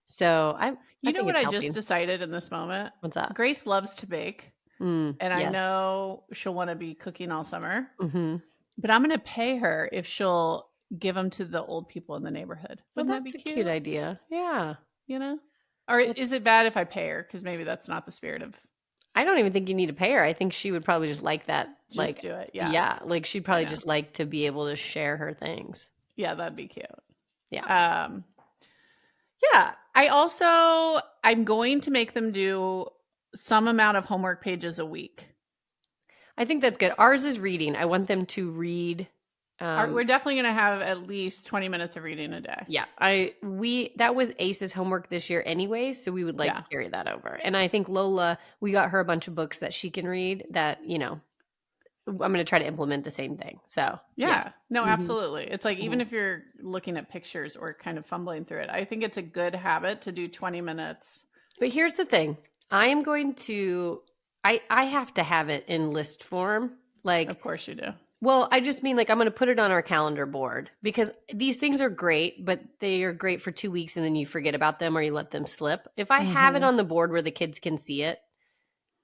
So I know what I just decided in this moment? What's that? Grace loves to bake. And I know she'll want to be cooking all summer. But I'm going to pay her if she'll give them to the old people in the neighborhood. Wouldn't that be a cute idea? Yeah. Or is it bad if I pay her? Because maybe that's not the spirit of. I don't even think you need to pay her. I think she would probably just like that. Just like do it. Yeah. Yeah. Like she'd probably just like to be able to share her things. Yeah, that'd be cute. Yeah. Yeah. I'm going to make them do some amount of homework pages a week. I think that's good. Ours is reading. I want them to read. We're definitely going to have at least 20 minutes of reading a day. Yeah. That was Ace's homework this year anyway, so we would like to carry that over. And I think Lola, we got her a bunch of books that she can read that, I'm going to try to implement the same thing. So yeah. No, absolutely. It's like, even if you're looking at pictures or kind of fumbling through it, I think it's a good habit to do 20 minutes. But here's the thing. I am going to, I have to have it in list form. Like, of course you do. Well, I just mean like I'm going to put it on our calendar board, because these things are great, but they are great for 2 weeks and then you forget about them or you let them slip. If I have it on the board where the kids can see it,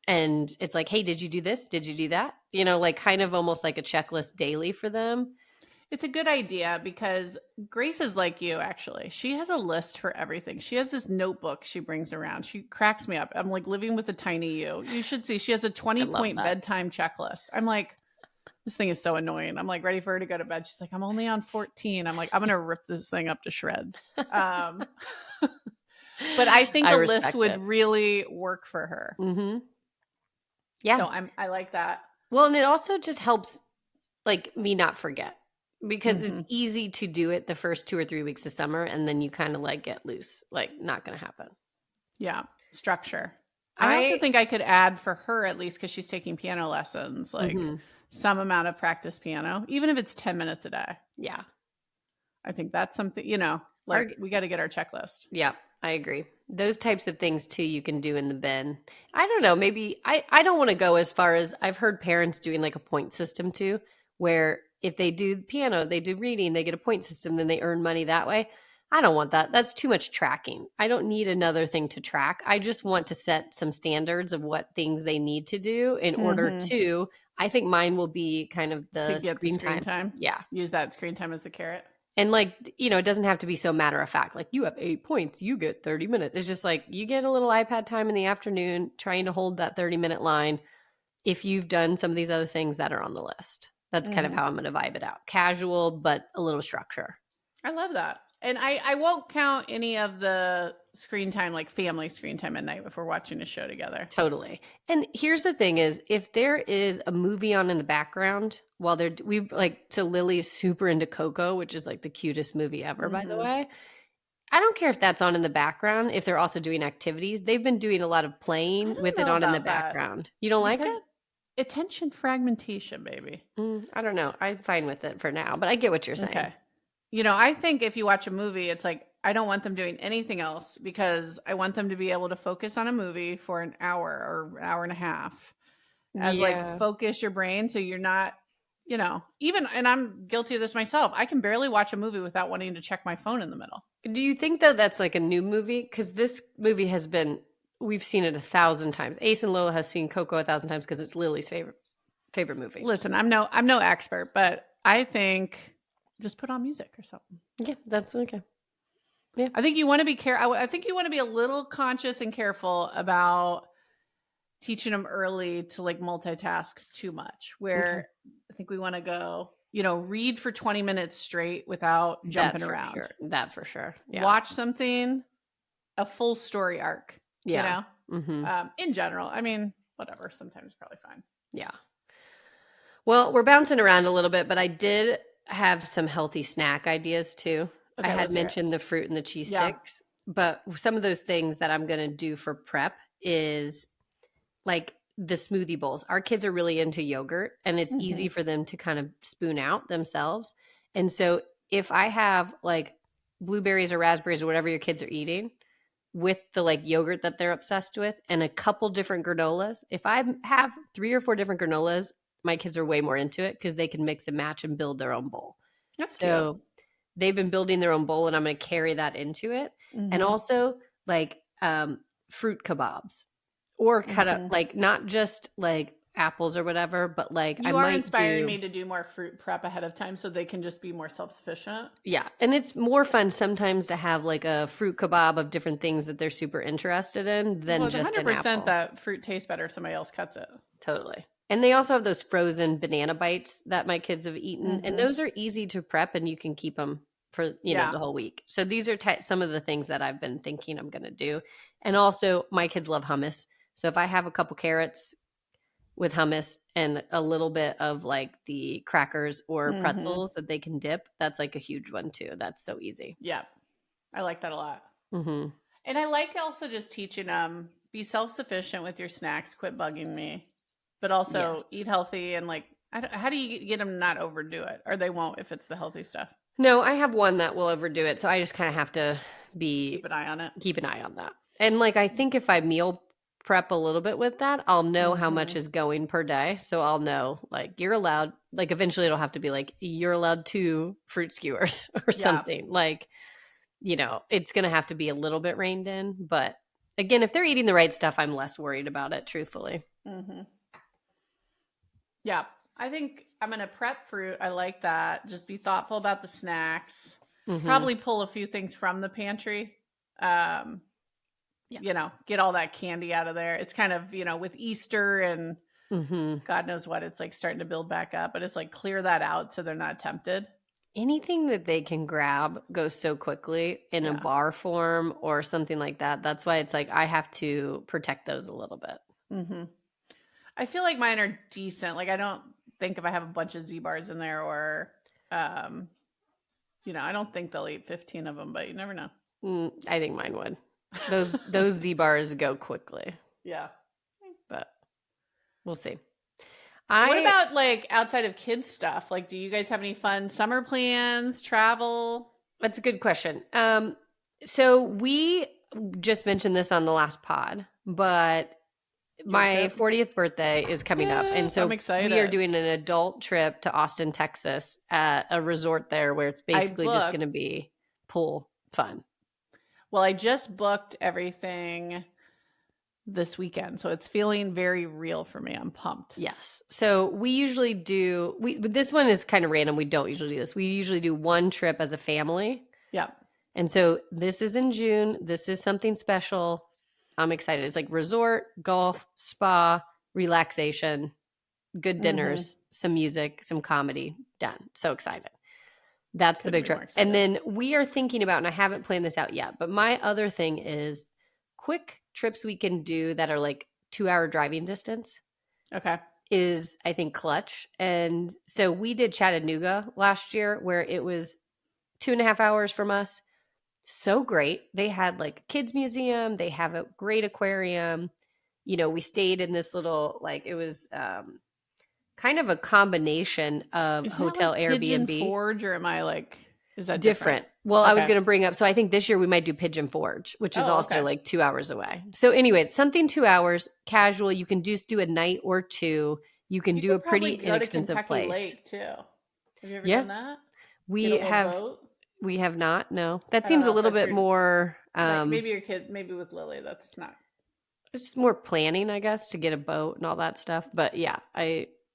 and it's like, hey, did you do this? Did you do that? Like kind of almost like a checklist daily for them. It's a good idea, because Grace is like you, actually. She has a list for everything. She has this notebook she brings around. She cracks me up. I'm like living with a tiny you. You should see. She has a 20-point bedtime checklist. I'm like, this thing is so annoying. I'm like ready for her to go to bed. She's like, I'm only on 14. I'm like, I'm going to rip this thing up to shreds. But I think a list would really work for her. Yeah. So I like that. Well, and it also just helps like me not forget, because it's easy to do it the first 2 or 3 weeks of summer, and then you kind of like get loose. Like, not going to happen. Yeah, structure. I also think I could add for her, at least because she's taking piano lessons, like some amount of practice piano, even if it's 10 minutes a day. Yeah. I think that's something, you know, like we got to get our checklist. Yeah, I agree. Those types of things too you can do in the bin. I don't know, maybe I don't want to go as far as I've heard parents doing like a point system too, where if they do piano, they do reading, they get a point system, then they earn money that way. I don't want that. That's too much tracking. I don't need another thing to track. I just want to set some standards of what things they need to do in order to, I think mine will be kind of the screen time. Yeah. Use that screen time as the carrot. And like, you know, it doesn't have to be so matter of fact. Like, you have 8 points, you get 30 minutes. It's just like you get a little iPad time in the afternoon trying to hold that 30-minute line if you've done some of these other things that are on the list. That's kind of how I'm going to vibe it out. Casual, but a little structure. I love that. And I won't count any of the screen time, like family screen time at night if we're watching a show together. Totally. And here's the thing is, if there is a movie on in the background while so Lily is super into Coco, which is like the cutest movie ever, by the way. I don't care if that's on in the background, if they're also doing activities. They've been doing a lot of playing with it on in the background. You don't like it? Attention fragmentation, baby. I don't know. I'm fine with it for now, but I get what you're saying. Okay. You know, I think if you watch a movie, it's like, I don't want them doing anything else because I want them to be able to focus on a movie for an hour or an hour and a half as like focus your brain. So you're not, you know, even, and I'm guilty of this myself. I can barely watch a movie without wanting to check my phone in the middle. Do you think though that's like a new movie? Because this movie has been, we've seen it 1,000 times. Ace and Lola has seen Coco 1,000 times because it's Lily's favorite movie. Listen, I'm no expert, but I think just put on music or something. Yeah, that's okay. Yeah. I think you want to be careful. I think you want to be a little conscious and careful about teaching them early to like multitask too much, where I think we want to go, you know, read for 20 minutes straight without jumping around. Sure. That for sure. Yeah. Watch something, a full story arc, you know, in general. I mean, whatever, sometimes probably fine. Yeah. Well, we're bouncing around a little bit, but I did have some healthy snack ideas too. Okay, I had mentioned the fruit and the cheese sticks, but some of those things that I'm going to do for prep is like the smoothie bowls. Our kids are really into yogurt and it's easy for them to kind of spoon out themselves. And so if I have like blueberries or raspberries or whatever your kids are eating with the like yogurt that they're obsessed with and a couple different granolas, if I have 3 or 4 different granolas, my kids are way more into it because they can mix and match and build their own bowl. That's so cute. They've been building their own bowl and I'm going to carry that into it. And also like fruit kebabs or cut up like not just like apples or whatever, but like you are inspiring me to do more fruit prep ahead of time so they can just be more self-sufficient. Yeah. And it's more fun sometimes to have like a fruit kebab of different things that they're super interested in than just an apple. 100% that fruit tastes better if somebody else cuts it. Totally. And they also have those frozen banana bites that my kids have eaten. And those are easy to prep and you can keep them for, you know, the whole week. So these are some of the things that I've been thinking I'm going to do. And also my kids love hummus. So if I have a couple carrots with hummus and a little bit of like the crackers or pretzels that they can dip, that's like a huge one too. That's so easy. Yeah. I like that a lot. And I like also just teaching them, be self-sufficient with your snacks, quit bugging me. But also eat healthy and like, how do you get them to not overdo it? Or they won't if it's the healthy stuff. No, I have one that will overdo it. So I just kind of have to keep an eye on it. Keep an eye on that. And like, I think if I meal prep a little bit with that, I'll know how much is going per day. So I'll know like you're allowed, like eventually it'll have to be like, you're allowed 2 fruit skewers or something. Like, you know, it's going to have to be a little bit reined in. But again, if they're eating the right stuff, I'm less worried about it, truthfully. Yeah, I think I'm going to prep fruit. I like that. Just be thoughtful about the snacks. Probably pull a few things from the pantry. You know, get all that candy out of there. It's kind of, you know, with Easter and God knows what, it's like starting to build back up. But it's like clear that out so they're not tempted. Anything that they can grab goes so quickly in a bar form or something like that. That's why it's like I have to protect those a little bit. I feel like mine are decent. Like I don't think if I have a bunch of Z-bars in there or I don't think they'll eat 15 of them, but you never know. I think mine would. Those Z bars go quickly. Yeah. But we'll see. What about like outside of kids stuff? Like, do you guys have any fun summer plans, travel? That's a good question. So we just mentioned this on the last pod, but my 40th birthday is coming up. And so I'm excited. We are doing an adult trip to Austin, Texas at a resort there where it's basically just going to be pool fun. Well, I just booked everything this weekend, so it's feeling very real for me. I'm pumped. Yes. So we usually do, this one is kind of random. We don't usually do this. We usually do one trip as a family. Yeah. And so this is in June. This is something special. I'm excited. It's like resort, golf, spa, relaxation, good dinners, some music, some comedy. Done. So excited. That's the big trip. And then we are thinking about, and I haven't planned this out yet, but my other thing is quick trips we can do that are like 2-hour driving distance. Okay. Is, I think, clutch. And so we did Chattanooga last year where it was 2.5 hours from us. So great. They had like a kids museum. They have a great aquarium. We stayed in this little, like, it was kind of a combination of hotel, like Airbnb. Pigeon Forge, or am I like, is that different? Well, okay. I was going to bring up, so I think this year we might do Pigeon Forge, which is also like 2 hours away. So anyways, something 2 hours, casual. You can just do a night or two. You can do a pretty inexpensive place. Lake too. Have you ever done that? We have not. No, that seems a little bit more. Maybe your kid, maybe with Lily, that's not. It's just more planning, I guess, to get a boat and all that stuff. But yeah,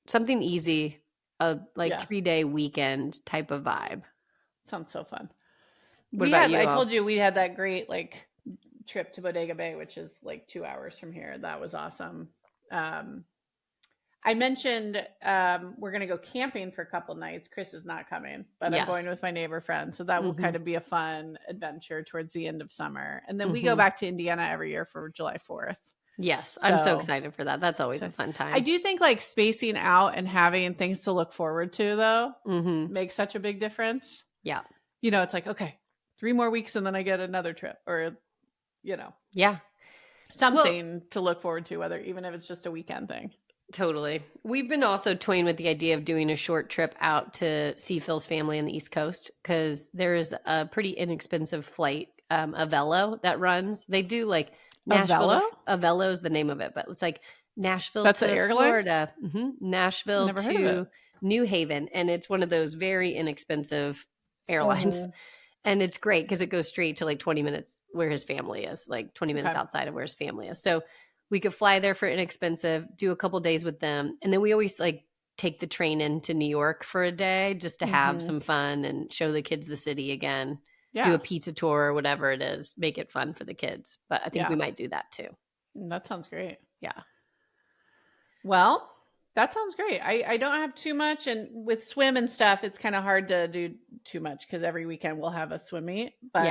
something easy, a 3-day weekend type of vibe. Sounds so fun. What about you? I told you we had that great like trip to Bodega Bay, which is like 2 hours from here. That was awesome. I mentioned we're going to go camping for a couple nights. Chris is not coming, but I'm going with my neighbor friend. So that will kind of be a fun adventure towards the end of summer. And then we go back to Indiana every year for July 4th. Yes, I'm so excited for that. That's always a fun time. I do think like spacing out and having things to look forward to, though, makes such a big difference. Yeah. It's like, okay, 3 more weeks and then I get another trip, or, Yeah. Something to look forward to, even if it's just a weekend thing. Totally. We've been also toying with the idea of doing a short trip out to see Phil's family on the East Coast, because there is a pretty inexpensive flight, Avelo, that runs. They do like Nashville. Avelo is the name of it, but it's like Nashville to Florida, Nashville to New Haven. And it's one of those very inexpensive airlines. And it's great because it goes straight to like 20 minutes where his family is, like 20 minutes outside of where his family is. So we could fly there for inexpensive, do a couple days with them. And then we always like take the train into New York for a day just to have some fun and show the kids the city again. Do a pizza tour or whatever it is, make it fun for the kids. But I think we might do that too. That sounds great. Yeah. Well, that sounds great. I don't have too much. And with swim and stuff, it's kind of hard to do too much because every weekend we'll have a swim meet. But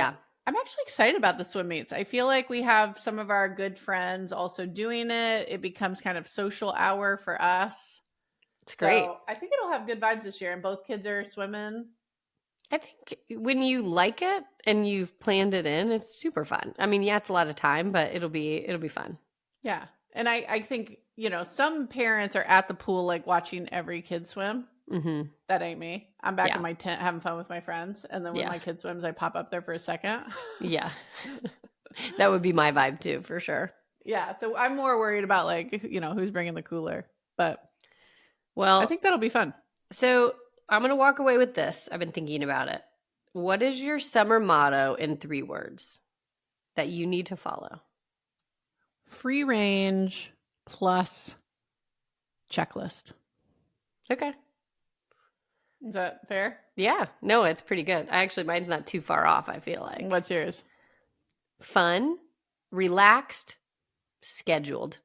I'm actually excited about the swim meets. I feel like we have some of our good friends also doing it. It becomes kind of social hour for us. It's great. I think it'll have good vibes this year, and both kids are swimming. I think when you like it and you've planned it in, it's super fun. I mean, it's a lot of time, but it'll be fun. Yeah. And I think, some parents are at the pool, like watching every kid swim. That ain't me. I'm back in my tent having fun with my friends. And then when my kid swims, I pop up there for a second. Yeah. That would be my vibe too, for sure. Yeah. So I'm more worried about like, who's bringing the cooler. But I think that'll be fun. So I'm going to walk away with this. I've been thinking about it. What is your summer motto in 3 words that you need to follow? Free range plus checklist. Okay. Is that fair? Yeah. No, it's pretty good. Mine's not too far off, I feel like. What's yours? Fun, relaxed, scheduled.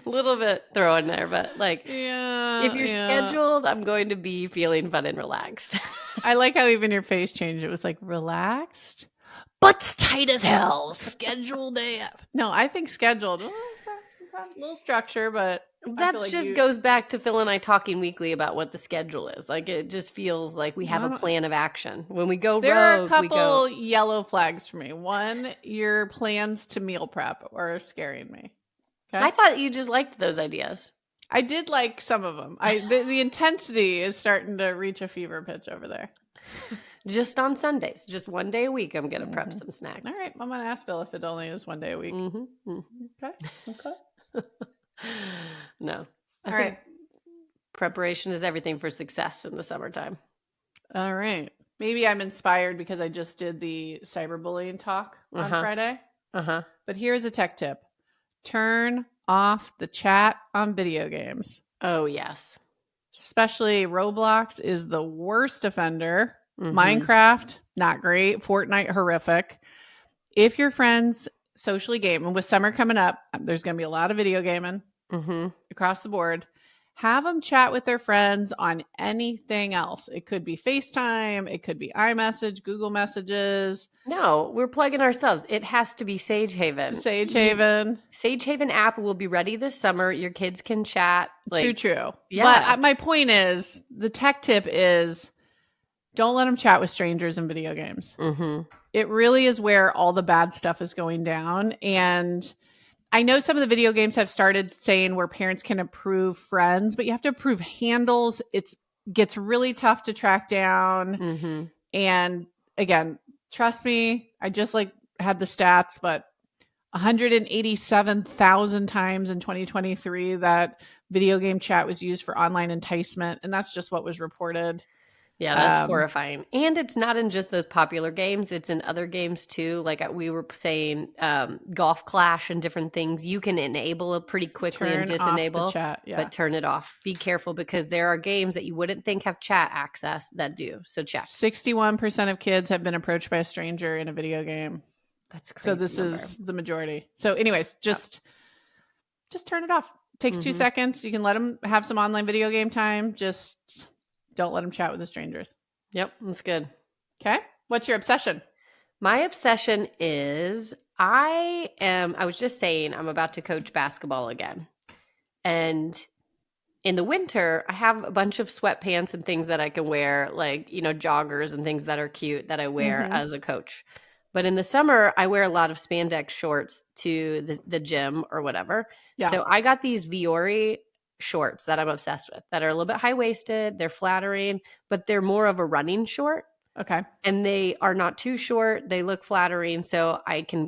A little bit throw in there, but like, if you're scheduled, I'm going to be feeling fun and relaxed. I like how even your face changed. It was like relaxed, but tight as hell. Scheduled AF. No, I think scheduled. A little structure, but That just goes back to Phil and I talking weekly about what the schedule is. Like, it just feels like we have a plan of action. When we go there are a rogue, couple yellow flags for me. One, your plans to meal prep are scaring me. Okay? I thought you just liked those ideas. I did like some of them. The intensity is starting to reach a fever pitch over there. Just on Sundays, just one day a week, I'm going to prep some snacks. All right. I'm going to ask Phil if it only is one day a week. Okay. No. All right. Preparation is everything for success in the summertime. All right. Maybe I'm inspired because I just did the cyberbullying talk on Friday. But here's a tech tip. Turn off the chat on video games. Oh, yes. Especially Roblox is the worst offender. Minecraft, not great. Fortnite, horrific. If your friends socially game, and with summer coming up, there's going to be a lot of video gaming across the board. Have them chat with their friends on anything else. It could be FaceTime. It could be iMessage, Google Messages. No, we're plugging ourselves. It has to be Sage Haven. Sage Haven. Sage Haven app will be ready this summer. Your kids can chat. True. Yeah. But my point is, the tech tip is don't let them chat with strangers in video games. It really is where all the bad stuff is going down. And I know some of the video games have started saying where parents can approve friends, but you have to approve handles. It gets really tough to track down. And again, trust me, I just had the stats, but 187,000 times in 2023 that video game chat was used for online enticement. And that's just what was reported. Yeah, that's horrifying. And it's not in just those popular games. It's in other games too. Like we were saying, Golf Clash and different things. You can enable it pretty quickly and disable, off the chat, but turn it off. Be careful because there are games that you wouldn't think have chat access that do. So check. 61% of kids have been approached by a stranger in a video game. That's crazy. So this is the majority. So anyways, just turn it off. It takes 2 seconds. You can let them have some online video game time. Just don't let them chat with the strangers. Yep, that's good. Okay. What's your obsession? My obsession is I was just saying I'm about to coach basketball again. And in the winter, I have a bunch of sweatpants and things that I can wear, like, joggers and things that are cute that I wear as a coach. But in the summer, I wear a lot of spandex shorts to the gym or whatever. Yeah. So I got these Viore shorts that I'm obsessed with that are a little bit high-waisted. They're flattering, but they're more of a running short. Okay. And they are not too short. They look flattering. So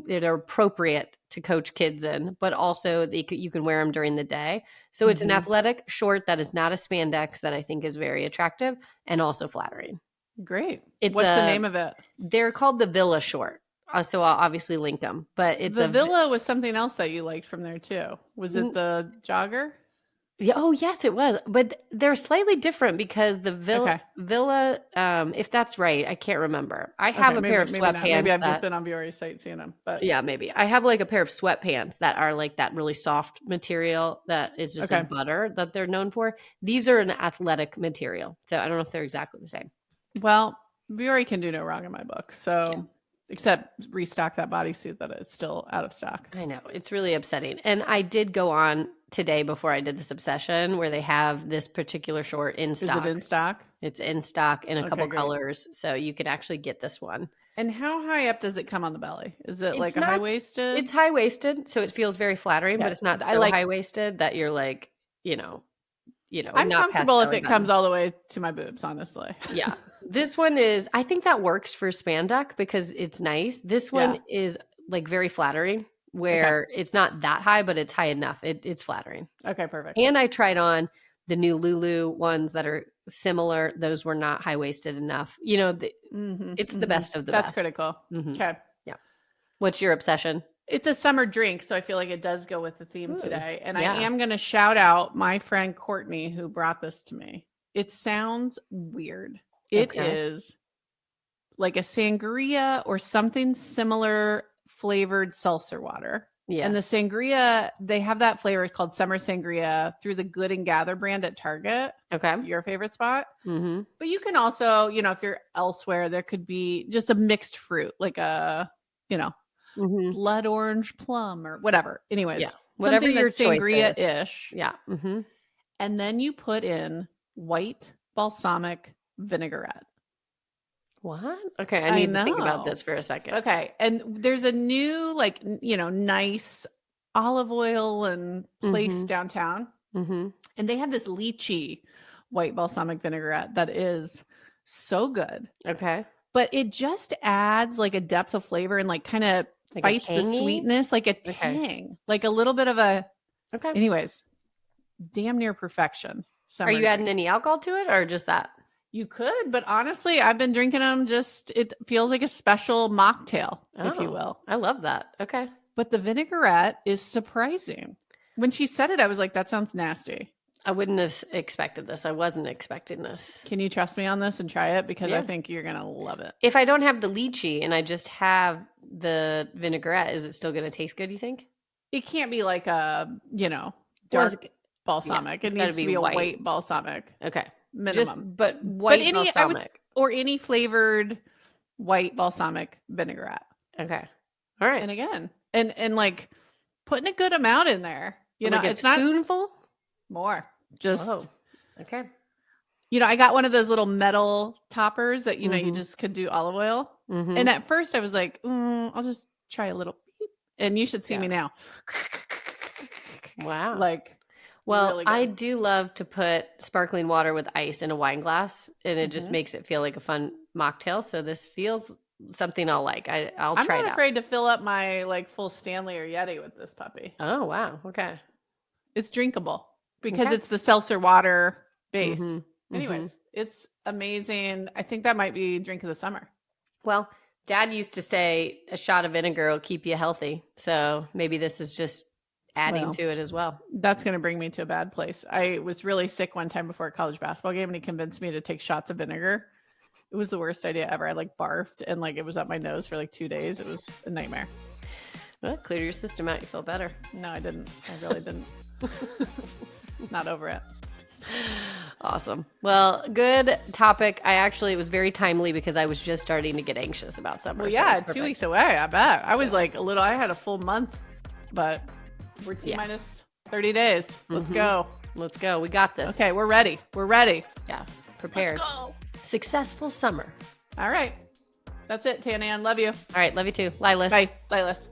they're appropriate to coach kids in, but also you can wear them during the day. So it's an athletic short that is not a spandex that I think is very attractive and also flattering. Great. What's the name of it? They're called the Villa short. So I'll obviously link them, but it's the Villa was something else that you liked from there too. Was it the jogger? Yeah. Oh, yes, it was. But they're slightly different because the Villa, if that's right, I can't remember. I have a pair of sweatpants. Maybe I've just been on Viore's site seeing them. But yeah, maybe. I have like a pair of sweatpants that are like that really soft material that is just like butter that they're known for. These are an athletic material. So I don't know if they're exactly the same. Well, Viore can do no wrong in my book. So except restock that bodysuit that it's still out of stock. I know. It's really upsetting. And I did go on today before I did this obsession where they have this particular short in stock. Is it in stock? It's in stock in a couple colors. So you can actually get this one. And how high up does it come on the belly? Is it like a high-waisted? It's high-waisted. So it feels very flattering, but it's not so high-waisted that you're like, I'm not comfortable if it comes all the way to my boobs, honestly. Yeah. This one is, I think that works for spandex because it's nice. This one is like very flattering where it's not that high, but it's high enough. It's flattering. Okay, perfect. And I tried on the new Lulu ones that are similar. Those were not high-waisted enough. It's the best of the best. That's critical. Okay. Yeah. What's your obsession? It's a summer drink, so I feel like it does go with the theme today. And I am going to shout out my friend Courtney who brought this to me. It sounds weird. It is like a sangria or something similar flavored seltzer water. Yes. And the sangria, they have that flavor called Summer Sangria through the Good and Gather brand at Target. Okay. Your favorite spot. Mm-hmm. But you can also, if you're elsewhere, there could be just a mixed fruit, like a, blood orange plum or whatever. Anyways, Yeah. Whatever something your that's choice is. sangria-ish. Yeah. And then you put in white balsamic vinaigrette. What? Okay, I need to think about this for a second. Okay, and there's a new, like, nice olive oil and place downtown. And they have this lychee white balsamic vinaigrette that is so good. Okay. But it just adds like a depth of flavor and like kind of Like fights the sweetness, like a tang, like a little bit of a. Okay. Anyways, damn near perfection. Are you adding any alcohol to it or just that? You could, but honestly, I've been drinking them. It feels like a special mocktail, if you will. I love that. Okay. But the vinaigrette is surprising. When she said it, I was like, that sounds nasty. I wouldn't have expected this. I wasn't expecting this. Can you trust me on this and try it? Because I think you're going to love it. If I don't have the lychee and I just have the vinaigrette, is it still going to taste good, you think? It can't be like a, dark balsamic. It needs to be a white balsamic. Okay. Minimum. But white balsamic. Or any flavored white balsamic vinaigrette. Okay. All right. And again, and like putting a good amount in there. Like it's not spoonful? More. Just okay. I got one of those little metal toppers that you just could do olive oil. And at first I was like, I'll just try a little. And you should see me now. Wow. Really I do love to put sparkling water with ice in a wine glass, and it just makes it feel like a fun mocktail. So this feels something I'll like. I'll try it out. I'm not afraid to fill up my full Stanley or Yeti with this puppy. Oh, wow. Okay. It's drinkable because it's the seltzer water base. Anyways, it's amazing. I think that might be drink of the summer. Well, Dad used to say a shot of vinegar will keep you healthy. So maybe this is just adding to it as well. That's going to bring me to a bad place. I was really sick one time before a college basketball game, and he convinced me to take shots of vinegar. It was the worst idea ever. I barfed and it was up my nose for 2 days. It was a nightmare. Well, clear your system out. You feel better. No, I didn't. I really didn't. Not over it. Awesome. Well, good topic. It was very timely because I was just starting to get anxious about summer. Well, yeah, 2 weeks away, I bet. I was I had a full month, but we're T-minus 30 days. Let's go. Let's go. We got this. Okay, we're ready. We're ready. Yeah, prepared. Let's go. Successful summer. All right. That's it, Tana Ann. Love you. All right. Love you too. Lilas. Bye. Lilas.